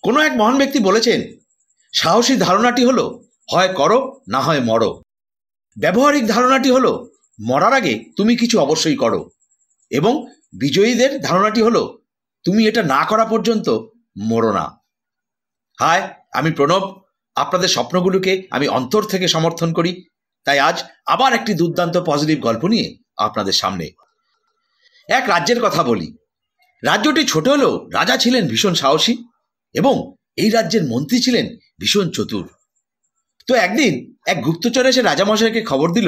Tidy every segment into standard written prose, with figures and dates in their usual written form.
কোনো এক মহান ব্যক্তি বলেছেন, সাহসী ধারণাটি হলো হয় করো না হয় মরো। ব্যবহারিক ধারণাটি হলো মরার আগে তুমি কিছু অবশ্যই করো। এবং বিজয়ীদের ধারণাটি হলো তুমি এটা না করা পর্যন্ত মরো না। হাই, আমি প্রণব। আপনাদের স্বপ্নগুলোকে আমি অন্তর থেকে সমর্থন করি। তাই আজ আবার একটি দুর্দান্ত পজিটিভ গল্প নিয়ে আপনাদের সামনে। এক রাজ্যের কথা বলি। রাজ্যটি ছোট হলেও রাজা ছিলেন ভীষণ সাহসী এবং এই রাজ্যের মন্ত্রী ছিলেন ভীষণ চতুর। তো একদিন এক গুপ্তচর এসে রাজামশাইকে খবর দিল,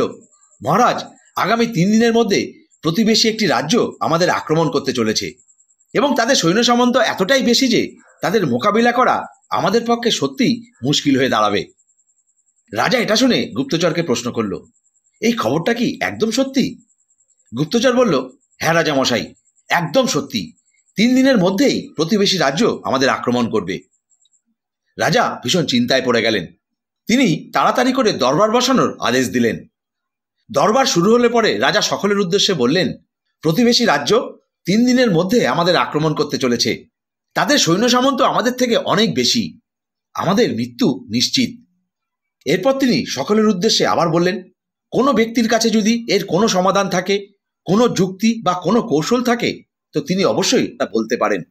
মহারাজ, আগামী 3 দিনের মধ্যে প্রতিবেশী একটি রাজ্য আমাদের আক্রমণ করতে চলেছে এবং তাদের সৈন্য সামন্ত এতটাই বেশি যে তাদের মোকাবিলা করা আমাদের পক্ষে সত্যি মুশকিল হয়ে দাঁড়াবে। রাজা এটা শুনে গুপ্তচরকে প্রশ্ন করল, এই খবরটা কি একদম সত্যি? গুপ্তচর বলল, হ্যাঁ রাজামশাই, একদম সত্যি। 3 দিনের মধ্যেই প্রতিবেশী রাজ্য আমাদের আক্রমণ করবে। রাজা ভীষণ চিন্তায় পড়ে গেলেন। তিনি তাড়াতাড়ি করে দরবার বসানোর আদেশ দিলেন। দরবার শুরু হলে পরে রাজা সকলের উদ্দেশ্যে বললেন, প্রতিবেশী রাজ্য 3 দিনের মধ্যে আমাদের আক্রমণ করতে চলেছে। তাদের সৈন্য সামন্ত আমাদের থেকে অনেক বেশি। আমাদের মৃত্যু নিশ্চিত। এরপর তিনি সকলের উদ্দেশ্যে আবার বললেন, কোনো ব্যক্তির কাছে যদি এর কোনো সমাধান থাকে, কোনো যুক্তি বা কোনো কৌশল থাকে, তো তিনি অবশ্যই তা বলতে পারেন।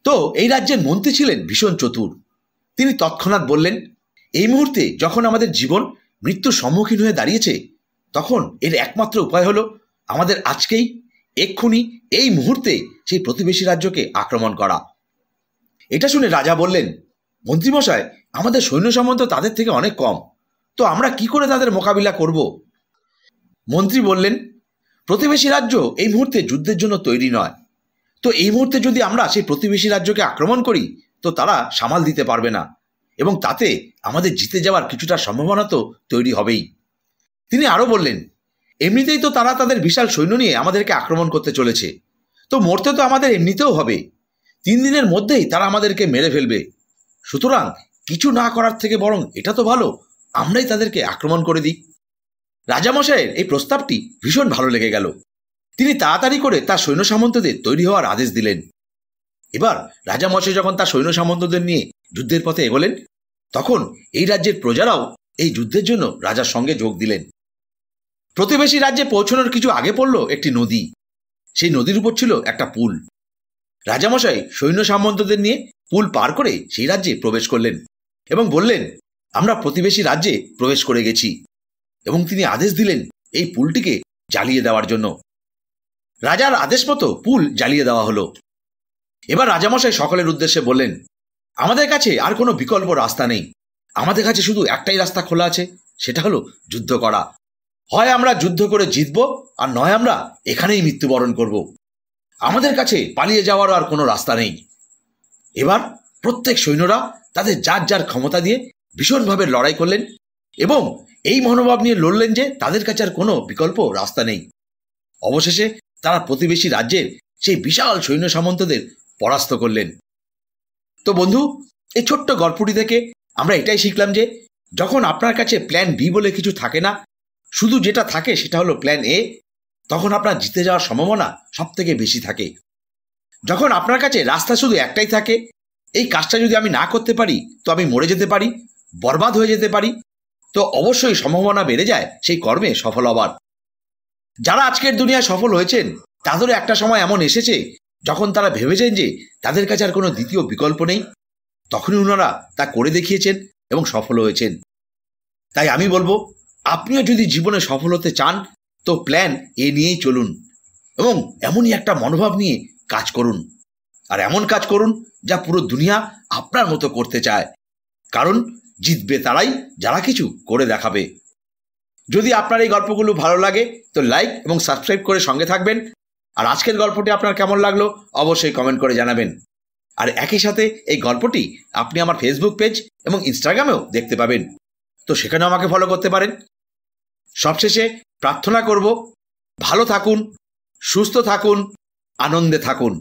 তো এই রাজ্যের মন্ত্রী ছিলেন ভীষণ চতুর। তিনি তৎক্ষণাৎ বললেন, এই মুহূর্তে যখন আমাদের জীবন মৃত্যুর সম্মুখীন হয়ে দাঁড়িয়েছে, তখন এর একমাত্র উপায় হলো আমাদের আজকেই, এক্ষুনি, এই মুহূর্তে সেই প্রতিবেশী রাজ্যকে আক্রমণ করা। এটা শুনে রাজা বললেন, মন্ত্রীমশাই, আমাদের সৈন্য সামন্ত তাদের থেকে অনেক কম। তো আমরা কি করে তাদের মোকাবিলা করব? মন্ত্রী বললেন, প্রতিবেশী রাজ্য এই মুহূর্তে যুদ্ধের জন্য তৈরি নয়। তো এই মুহূর্তে যদি আমরা সেই প্রতিবেশী রাজ্যকে আক্রমণ করি, তো তারা সামাল দিতে পারবে না এবং তাতে আমাদের জিতে যাওয়ার কিছুটা সম্ভাবনা তো তৈরি হবেই। তিনি আরও বললেন, এমনিতেই তো তারা তাদের বিশাল সৈন্য নিয়ে আমাদেরকে আক্রমণ করতে চলেছে। তো মরতে তো আমাদের এমনিতেও হবে। 3 দিনের মধ্যেই তারা আমাদেরকে মেরে ফেলবে। সুতরাং কিছু না করার থেকে বরং এটা তো ভালো আমরাই তাদেরকে আক্রমণ করে দিই। রাজামশাইয়ের এই প্রস্তাবটি ভীষণ ভালো লেগে গেল। তিনি তাড়াতাড়ি করে তার সৈন্য সামন্তদের তৈরি হওয়ার আদেশ দিলেন। এবার রাজামশাই যখন তার সৈন্য সামন্তদের নিয়ে যুদ্ধের পথে এগোলেন, তখন এই রাজ্যের প্রজারাও এই যুদ্ধের জন্য রাজার সঙ্গে যোগ দিলেন। প্রতিবেশী রাজ্যে পৌঁছানোর কিছু আগে পড়ল একটি নদী। সেই নদীর উপর ছিল একটা পুল। রাজামশাই সৈন্য সামন্তদের নিয়ে পুল পার করে সেই রাজ্যে প্রবেশ করলেন এবং বললেন, আমরা প্রতিবেশী রাজ্যে প্রবেশ করে গেছি। এবং তিনি আদেশ দিলেন এই পুলটিকে জ্বালিয়ে দেওয়ার জন্য। রাজার আদেশ মতো পুল জ্বালিয়ে দেওয়া হলো। এবার রাজামশাই সকলের উদ্দেশ্যে বললেন, আমাদের কাছে আর কোনো বিকল্প রাস্তা নেই। আমাদের কাছে শুধু একটাই রাস্তা খোলা আছে, সেটা হলো যুদ্ধ করা। হয় আমরা যুদ্ধ করে জিতব, আর নয় আমরা এখানেই মৃত্যুবরণ করব। আমাদের কাছে পালিয়ে যাওয়ার আর কোনো রাস্তা নেই। এবার প্রত্যেক সৈন্যরা তাদের যার যার ক্ষমতা দিয়ে ভীষণভাবে লড়াই করলেন এবং এই মনোভাব নিয়ে লড়লেন যে তাদের কাছে আর কোনো বিকল্প রাস্তা নেই। অবশেষে তারা প্রতিবেশী রাজ্যের সেই বিশাল সৈন্য সামন্তদের পরাস্ত করলেন। তো বন্ধু, এই ছোট্ট গল্পটি থেকে আমরা এটাই শিখলাম যে যখন আপনার কাছে প্ল্যান বি বলে কিছু থাকে না, শুধু যেটা থাকে সেটা হলো প্ল্যান এ, তখন আপনার জিতে যাওয়ার সম্ভাবনা সব থেকে বেশি থাকে। যখন আপনার কাছে রাস্তা শুধু একটাই থাকে, এই কাজটা যদি আমি না করতে পারি তো আমি মরে যেতে পারি, বরবাদ হয়ে যেতে পারি, তো অবশ্যই সম্ভাবনা বেড়ে যায় সেই কর্মে সফল হবার। যারা আজকের দুনিয়ায় সফল হয়েছেন, তাদেরও একটা সময় এমন এসেছে যখন তারা ভেবেছেন যে তাদের কাছে আর কোনো দ্বিতীয় বিকল্প নেই। তখনই ওনারা তা করে দেখিয়েছেন এবং সফল হয়েছেন। তাই আমি বলবো, আপনিও যদি জীবনে সফল হতে চান, তো প্ল্যান এ নিয়েই চলুন এবং এমনই একটা মনোভাব নিয়ে কাজ করুন। আর এমন কাজ করুন যা পুরো দুনিয়া আপনার মতো করতে চায়। কারণ জিতবে তারাই যারা কিছু করে দেখাবে। যদি আপনার এই গল্পগুলো ভালো লাগে তো লাইক এবং সাবস্ক্রাইব করে সঙ্গে থাকবেন। আর আজকের গল্পটি আপনার কেমন লাগলো অবশ্যই কমেন্ট করে জানাবেন। আর একই সাথে এই গল্পটি আপনি আমার ফেসবুক পেজ এবং ইনস্টাগ্রামেও দেখতে পাবেন, তো সেখানেও আমাকে ফলো করতে পারেন। সবশেষে প্রার্থনা করব, ভালো থাকুন, সুস্থ থাকুন, আনন্দে থাকুন।